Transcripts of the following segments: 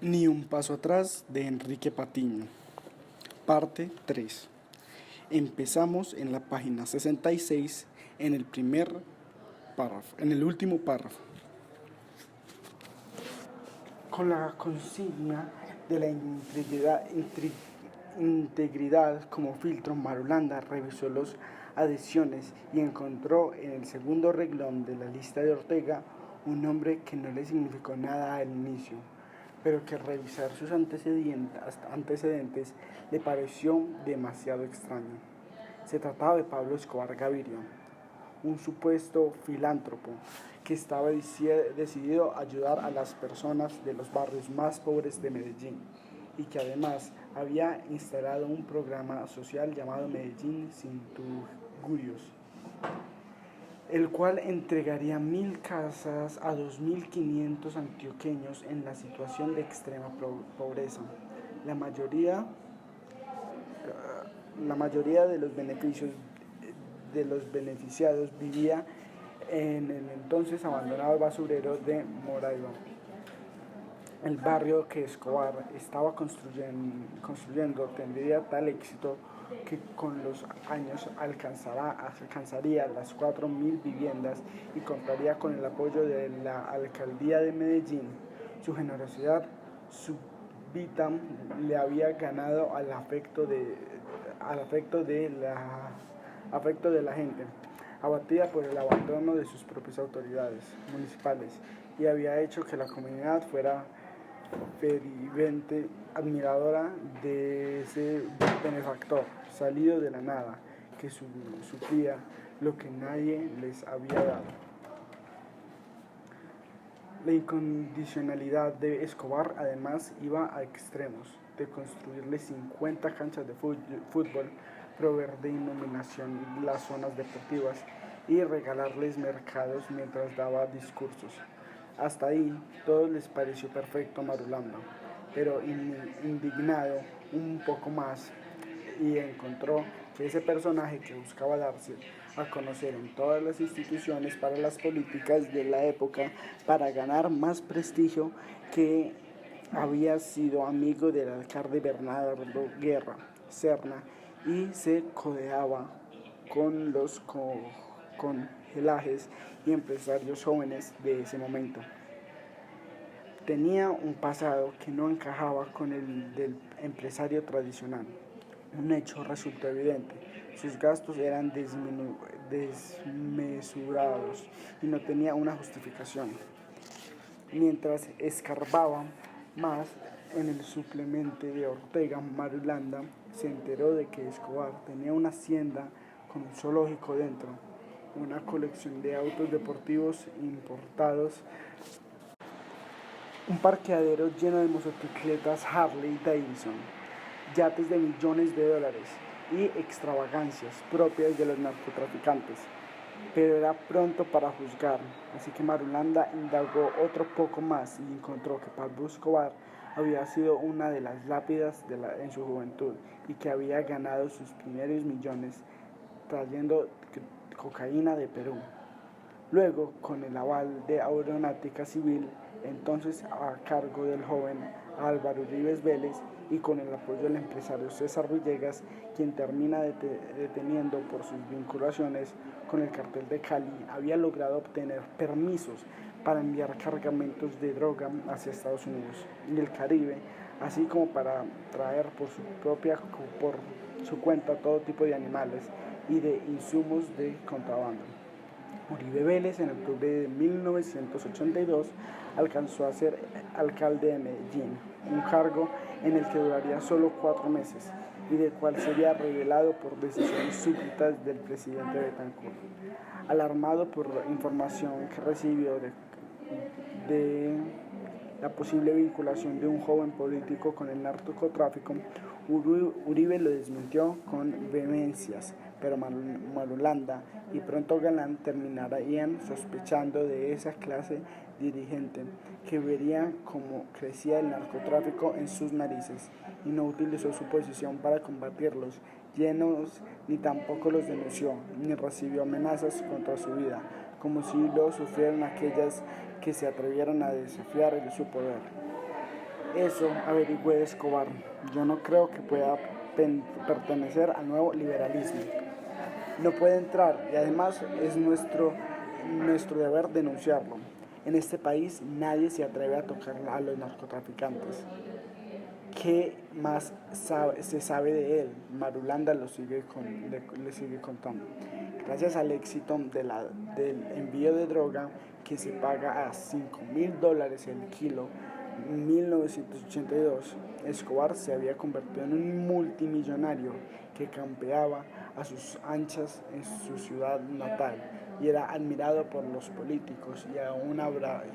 Ni un paso atrás de Enrique Patiño. Parte 3. Empezamos en la página 66 en el primer párrafo, en el último párrafo. Con la consigna de la integridad como filtro, Marulanda revisó las adhesiones y encontró en el segundo renglón de la lista de Ortega un nombre que no le significó nada al inicio, pero que al revisar sus antecedentes le pareció demasiado extraño. Se trataba de Pablo Escobar Gaviria, un supuesto filántropo que estaba decidido a ayudar a las personas de los barrios más pobres de Medellín y que además había instalado un programa social llamado Medellín sin tugurios, el cual entregaría 1.000 casas a 2.500 antioqueños en la situación de extrema pobreza. La mayoría de los beneficiados vivía en el entonces abandonado basurero de Moraiba. El barrio que Escobar estaba construyendo tendría tal éxito que con los años alcanzaría las 4.000 viviendas y contaría con el apoyo de la alcaldía de Medellín. Su generosidad súbita le había ganado al afecto de la gente, abatida por el abandono de sus propias autoridades municipales, y había hecho que la comunidad fuera ferviente admiradora de ese benefactor salido de la nada, que suplía lo que nadie les había dado. La incondicionalidad de Escobar además iba a extremos, de construirle 50 canchas de fútbol, proveer de iluminación las zonas deportivas y regalarles mercados mientras daba discursos. Hasta ahí todo les pareció perfecto a Marulanda, pero indignado un poco más, y encontró que ese personaje que buscaba darse a conocer en todas las instituciones para las políticas de la época para ganar más prestigio, que había sido amigo del alcalde Bernardo Guerra Serna y se codeaba con los congelajes y empresarios jóvenes de ese momento. Tenía un pasado que no encajaba con el del empresario tradicional. Un hecho resultó evidente: sus gastos eran desmesurados y no tenía una justificación. Mientras escarbaba más en el suplemento de Ortega, Marulanda se enteró de que Escobar tenía una hacienda con un zoológico dentro, una colección de autos deportivos importados, un parqueadero lleno de motocicletas Harley Davidson, yates de millones de dólares y extravagancias propias de los narcotraficantes. Pero era pronto para juzgar, así que Marulanda indagó otro poco más y encontró que Pablo Escobar había sido una de las lápidas en su juventud y que había ganado sus primeros millones trayendo cocaína de Perú. Luego, con el aval de Aeronáutica Civil, entonces a cargo del joven Álvaro Uribe Vélez, y con el apoyo del empresario César Villegas, quien termina deteniendo por sus vinculaciones con el cartel de Cali, había logrado obtener permisos para enviar cargamentos de droga hacia Estados Unidos y el Caribe, así como para traer por su cuenta todo tipo de animales y de insumos de contrabando. Uribe Vélez, en octubre de 1982, alcanzó a ser alcalde de Medellín, un cargo en el que duraría solo 4 meses y del cual sería revelado por decisiones súbitas del presidente Betancourt. Alarmado por la información que recibió de la posible vinculación de un joven político con el narcotráfico, Uribe lo desmintió con vehemencias, pero Marulanda y pronto Galán terminarían sospechando de esa clase dirigente, que vería cómo crecía el narcotráfico en sus narices, y no utilizó su posición para combatirlos llenos, ni tampoco los denunció, ni recibió amenazas contra su vida, como si lo sufrieran aquellas que se atrevieran a desafiar su poder. Eso averigüé de Escobar. Yo no creo que pueda pertenecer al nuevo liberalismo. No puede entrar y además es nuestro deber denunciarlo. En este país nadie se atreve a tocar a los narcotraficantes. ¿Qué más se sabe de él? Marulanda le sigue contando. Gracias al éxito del envío de droga que se paga a $5.000 el kilo, en 1982, Escobar se había convertido en un multimillonario que campeaba a sus anchas en su ciudad natal y era admirado por los políticos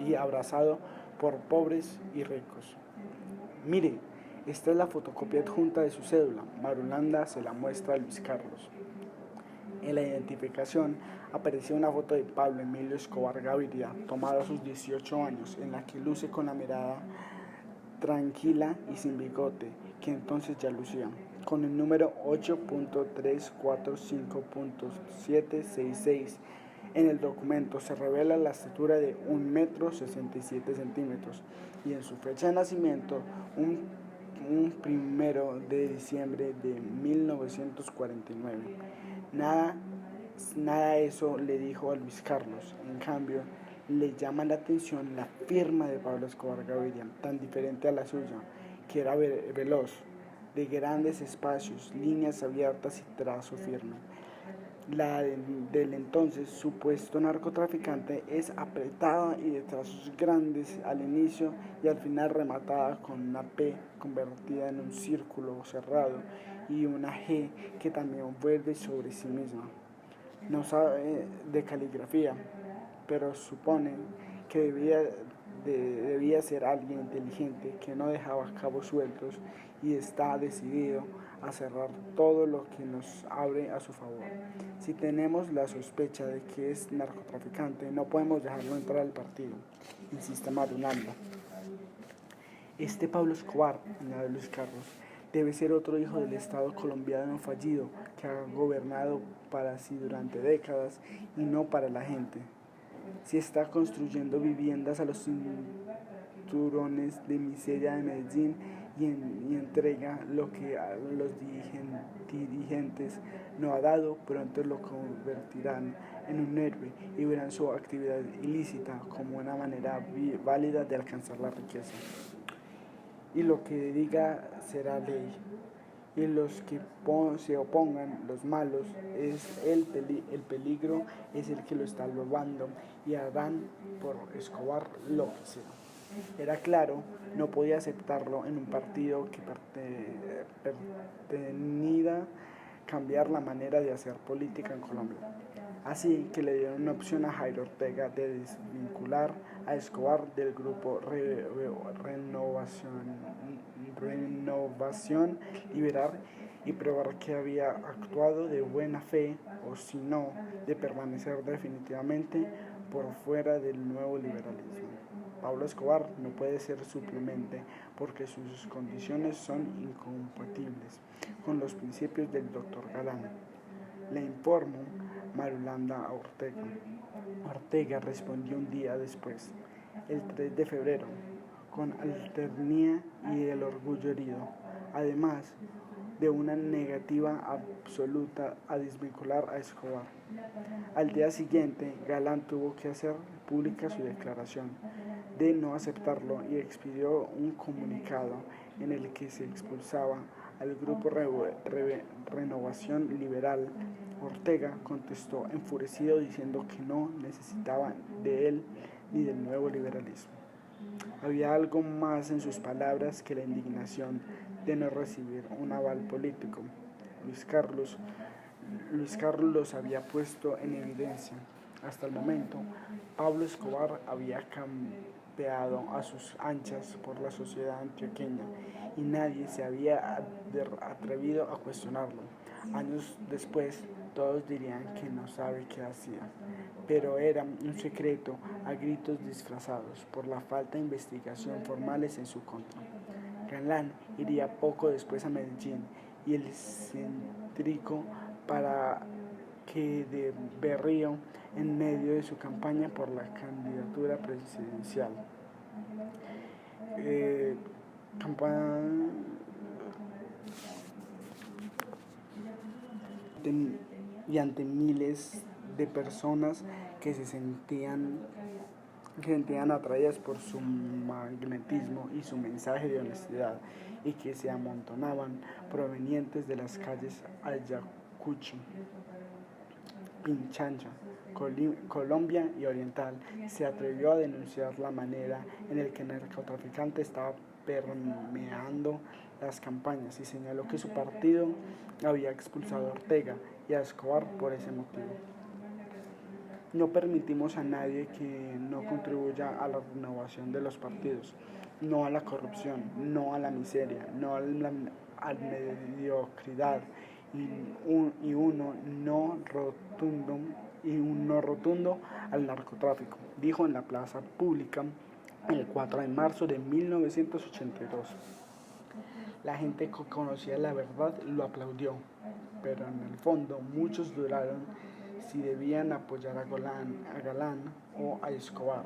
y abrazado por pobres y ricos. Mire, esta es la fotocopia adjunta de su cédula. Marulanda se la muestra a Luis Carlos. En la identificación aparecía una foto de Pablo Emilio Escobar Gaviria, tomada a sus 18 años, en la que luce con la mirada tranquila y sin bigote, que entonces ya lucía, con el número 8.345.766. En el documento se revela la estatura de 1,67 m y en su fecha de nacimiento un 1 de diciembre de 1949. Nada eso le dijo a Luis Carlos. En cambio, le llama la atención la firma de Pablo Escobar Gaviria, tan diferente a la suya, que era veloz, de grandes espacios, líneas abiertas y trazo firme. La del entonces supuesto narcotraficante es apretada y de trazos grandes al inicio y al final rematada con una P convertida en un círculo cerrado y una G que también vuelve sobre sí misma. No sabe de caligrafía, pero supone que debía ser alguien inteligente que no dejaba cabos sueltos y está decidido a cerrar todo lo que nos abre a su favor. Si tenemos la sospecha de que es narcotraficante, no podemos dejarlo entrar al partido, insiste Marulanda. Este Pablo Escobar, añade Luis Carlos, debe ser otro hijo del Estado colombiano fallido que ha gobernado para sí durante décadas y no para la gente. Si está construyendo viviendas a los cinturones de miseria de Medellín y entrega lo que a los dirigentes no ha dado, pronto lo convertirán en un héroe y verán su actividad ilícita como una manera válida de alcanzar la riqueza. Y lo que diga será ley. Y los que se opongan, los malos, el peligro es el que lo está lobando y harán por Escobar lo que sea. Era claro, no podía aceptarlo en un partido que pretendía cambiar la manera de hacer política en Colombia. Así que le dieron una opción a Jairo Ortega de desvincular a Escobar del grupo Renovación Liberal y probar que había actuado de buena fe o si no, de permanecer definitivamente por fuera del nuevo liberalismo. Pablo Escobar no puede ser suplemente porque sus condiciones son incompatibles con los principios del Dr. Galán. Le informó Marulanda a Ortega. Ortega respondió un día después, el 3 de febrero, con alternía y el orgullo herido, además de una negativa absoluta a desvincular a Escobar. Al día siguiente, Galán tuvo que hacer pública su declaración de no aceptarlo y expidió un comunicado en el que se expulsaba al grupo Renovación Liberal. Ortega contestó enfurecido diciendo que no necesitaba de él ni del nuevo liberalismo. Había algo más en sus palabras que la indignación de no recibir un aval político. Luis Carlos los había puesto en evidencia. Hasta el momento, Pablo Escobar había campeado a sus anchas por la sociedad antioqueña y nadie se había atrevido a cuestionarlo. Años después, todos dirían que no sabe qué hacía, pero era un secreto a gritos disfrazados por la falta de investigación formales en su contra. Galán iría poco después a Medellín y el céntrico para que de Berrío en medio de su campaña por la candidatura presidencial. y ante miles de personas que se sentían atraídas por su magnetismo y su mensaje de honestidad y que se amontonaban provenientes de las calles Ayacucho, Pinchancha, Colombia y Oriental, se atrevió a denunciar la manera en la que el narcotraficante estaba permeando las campañas y señaló que su partido había expulsado a Ortega y a Escobar por ese motivo. No permitimos a nadie que no contribuya a la renovación de los partidos, no a la corrupción, no a la miseria, no a la mediocridad y un no rotundo al narcotráfico, dijo en la plaza pública el 4 de marzo de 1982. La gente que conocía la verdad lo aplaudió, pero en el fondo muchos dudaron si debían apoyar a Galán o a Escobar,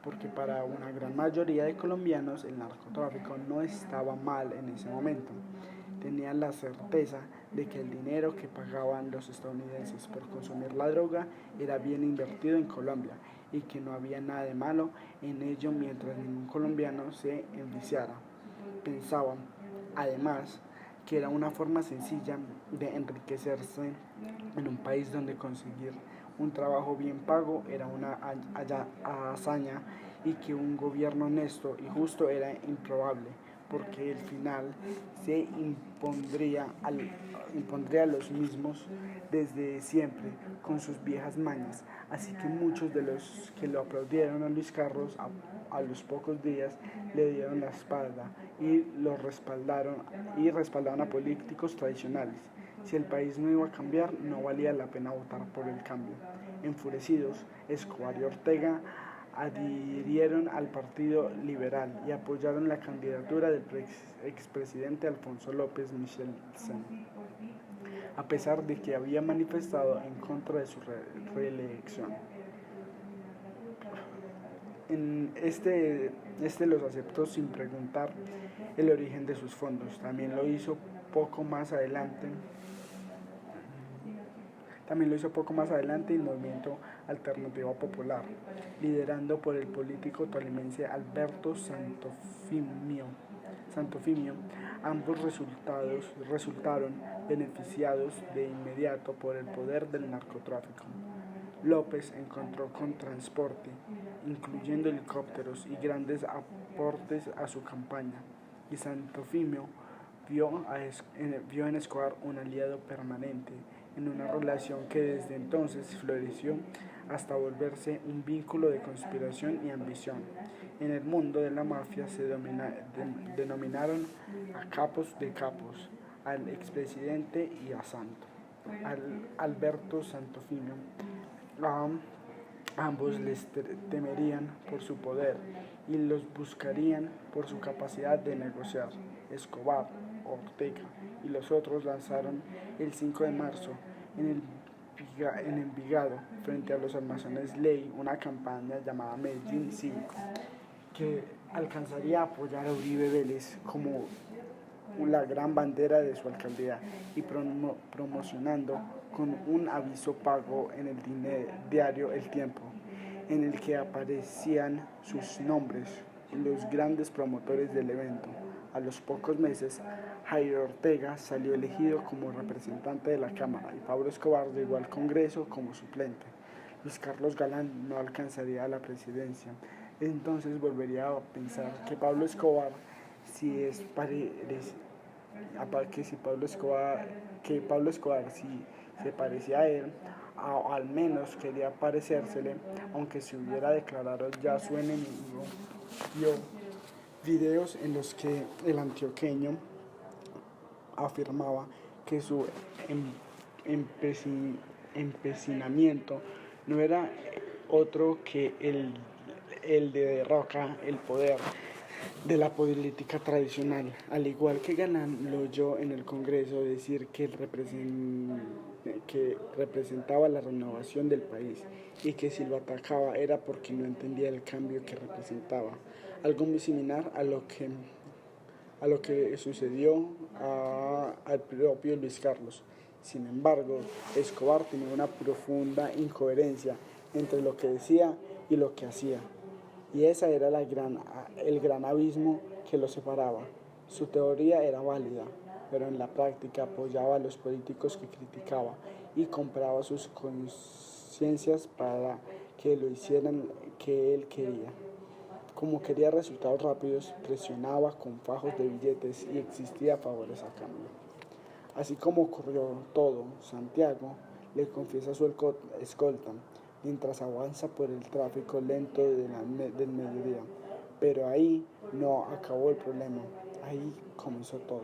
porque para una gran mayoría de colombianos el narcotráfico no estaba mal en ese momento. Tenían la certeza de que el dinero que pagaban los estadounidenses por consumir la droga era bien invertido en Colombia y que no había nada de malo en ello mientras ningún colombiano se enviciara. Pensaban, además, que era una forma sencilla de enriquecerse en un país donde conseguir un trabajo bien pago era una hazaña y que un gobierno honesto y justo era improbable, porque el final se impondría a los mismos desde siempre con sus viejas mañas. Así que muchos de los que lo aplaudieron a Luis Carlos a los pocos días le dieron la espalda y respaldaron a políticos tradicionales. Si el país no iba a cambiar, no valía la pena votar por el cambio. Enfurecidos, Escobar y Ortega adhirieron al Partido Liberal y apoyaron la candidatura del expresidente Alfonso López Michelsen, a pesar de que había manifestado en contra de su reelección. Este los aceptó sin preguntar el origen de sus fondos. También lo hizo poco más adelante el movimiento Alternativa Popular, liderado por el político tolimense Alberto Santofimio. Ambos resultaron beneficiados de inmediato por el poder del narcotráfico. López encontró con transporte, incluyendo helicópteros y grandes aportes a su campaña, y Santofimio vio en Escobar un aliado permanente en una relación que desde entonces floreció hasta volverse un vínculo de conspiración y ambición. En el mundo de la mafia se denominaron a capos de capos, al expresidente y a Alberto Santofimio. Ambos les temerían por su poder y los buscarían por su capacidad de negociar. Escobar, Ortega y los otros lanzaron el 5 de marzo en Envigado, frente a los almacenes Ley, una campaña llamada Medellín Cívico, que alcanzaría a apoyar a Uribe Vélez como la gran bandera de su alcaldía y promocionando con un aviso pago en el diario El Tiempo, en el que aparecían sus nombres, los grandes promotores del evento. A los pocos meses, Jairo Ortega salió elegido como representante de la Cámara y Pablo Escobar llegó al Congreso como suplente. Luis Carlos Galán no alcanzaría a la presidencia. Entonces volvería a pensar que Pablo Escobar si se parecía a él, al menos quería parecérsele, aunque se hubiera declarado ya su enemigo. Vio videos en los que el antioqueño afirmaba que su empecinamiento no era otro que el de derrocar el poder de la política tradicional. Al igual que Galán lo oyó en el Congreso decir que representaba la renovación del país y que si lo atacaba era porque no entendía el cambio que representaba, algo muy similar a lo a lo que sucedió al propio Luis Carlos. Sin embargo, Escobar tenía una profunda incoherencia entre lo que decía y lo que hacía, y ese era el gran abismo que lo separaba. Su teoría era válida, pero en la práctica apoyaba a los políticos que criticaba y compraba sus conciencias para que lo hicieran que él quería. Como quería resultados rápidos, presionaba con fajos de billetes y exigía favores a cambio. Así como ocurrió todo, Santiago le confiesa a su escolta mientras avanza por el tráfico lento del mediodía. Pero ahí no acabó el problema, ahí comenzó todo.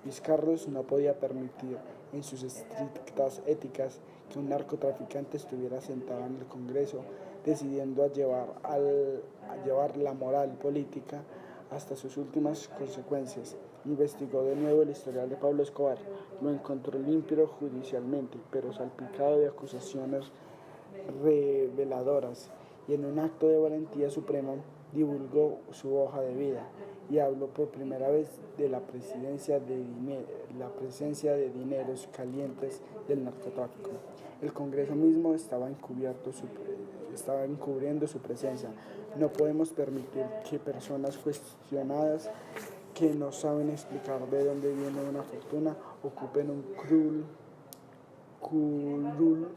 Luis Carlos no podía permitir, en sus estrictas éticas, que un narcotraficante estuviera sentado en el Congreso decidiendo a llevar la moral política hasta sus últimas consecuencias. Investigó de nuevo el historial de Pablo Escobar, lo encontró limpio judicialmente, pero salpicado de acusaciones reveladoras, y en un acto de valentía suprema divulgó su hoja de vida y habló por primera vez de la presencia de dineros calientes del narcotráfico. El Congreso mismo estaba encubriendo su presencia. No podemos permitir que personas cuestionadas que no saben explicar de dónde viene una fortuna ocupen un curul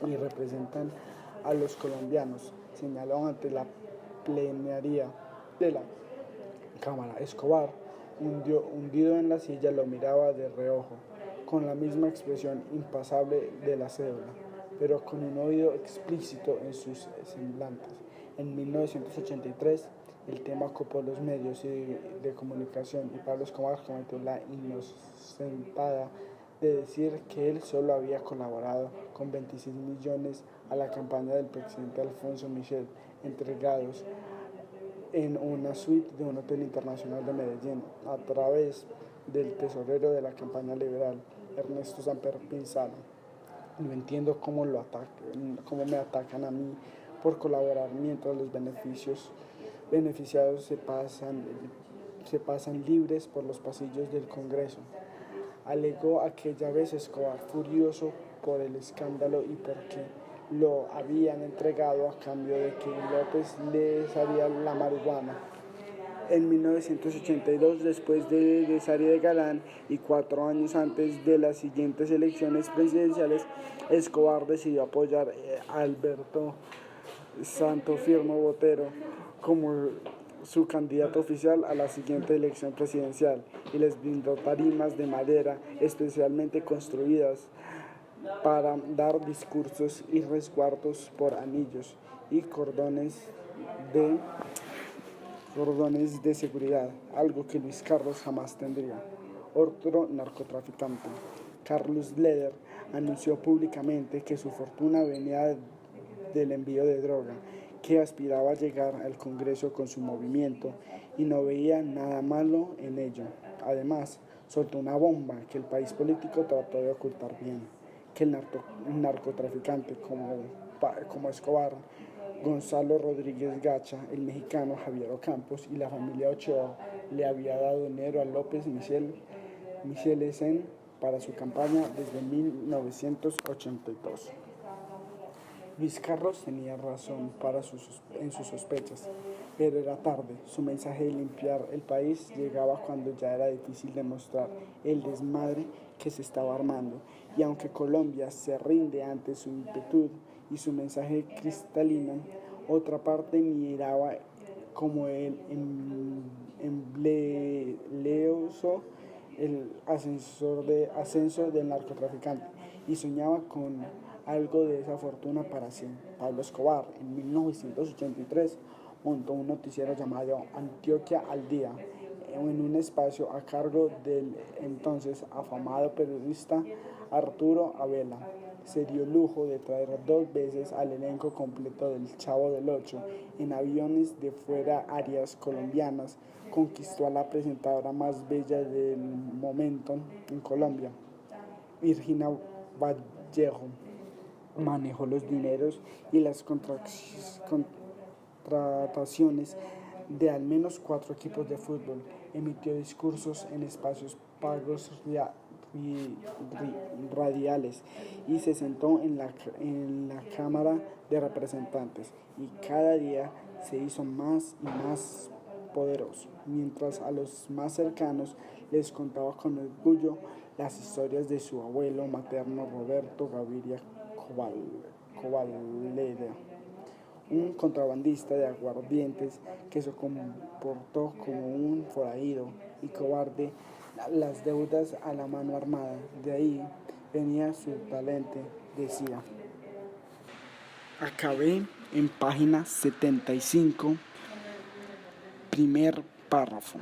y representan a los colombianos, señaló ante la plenaria de la Cámara. Escobar, hundido en la silla, lo miraba de reojo, con la misma expresión impasible de la cédula, pero con un odio explícito en sus semblantes. En 1983, el tema ocupó los medios de comunicación y Pablo Escobar cometió la inocentada de decir que él solo había colaborado con 26 millones a la campaña del presidente Alfonso Michel, entregados en una suite de un hotel internacional de Medellín a través del tesorero de la campaña liberal, Ernesto Samper Pinzano. No entiendo cómo me atacan a mí por colaborar mientras los beneficiados se pasan libres por los pasillos del Congreso. Alegó aquella vez Escobar, furioso por el escándalo y porque lo habían entregado a cambio de que López les haría la marihuana. En 1982, después de Cesare de Galán y 4 años antes de las siguientes elecciones presidenciales, Escobar decidió apoyar a Alberto Santofimio Botero como su candidato oficial a la siguiente elección presidencial y les brindó tarimas de madera especialmente construidas para dar discursos y resguardos por anillos y cordones de seguridad, algo que Luis Carlos jamás tendría. Otro narcotraficante, Carlos Leder, anunció públicamente que su fortuna venía del envío de droga, que aspiraba a llegar al Congreso con su movimiento y no veía nada malo en ello. Además, soltó una bomba que el país político trató de ocultar bien, que el narcotraficante como Escobar, Gonzalo Rodríguez Gacha, el mexicano Javier Ocampos y la familia Ochoa le había dado dinero a López Michelsen para su campaña desde 1982. Luis Carlos tenía razón en sus sospechas, pero era tarde. Su mensaje de limpiar el país llegaba cuando ya era difícil demostrar el desmadre que se estaba armando. Y aunque Colombia se rinde ante su ímpetu y su mensaje cristalino, otra parte miraba como el embleoso el ascenso del narcotraficante y soñaba con algo de esa fortuna para sí. Pablo Escobar, en 1983, montó un noticiero llamado Antioquia al Día, en un espacio a cargo del entonces afamado periodista Arturo Abela. Se dio el lujo de traer 2 veces al elenco completo del Chavo del Ocho en aviones de fuera áreas colombianas. Conquistó a la presentadora más bella del momento en Colombia, Virginia Vallejo. Manejó los dineros y las contrataciones de al menos 4 equipos de fútbol, emitió discursos en espacios pagos radiales y se sentó en la Cámara de Representantes, y cada día se hizo más y más poderoso, mientras a los más cercanos les contaba con orgullo las historias de su abuelo materno Roberto Gaviria Covaleda, un contrabandista de aguardientes que se comportó como un forajido y cobarde. Las deudas a la mano armada, de ahí venía su talento, decía. Acabé en página 75, primer párrafo.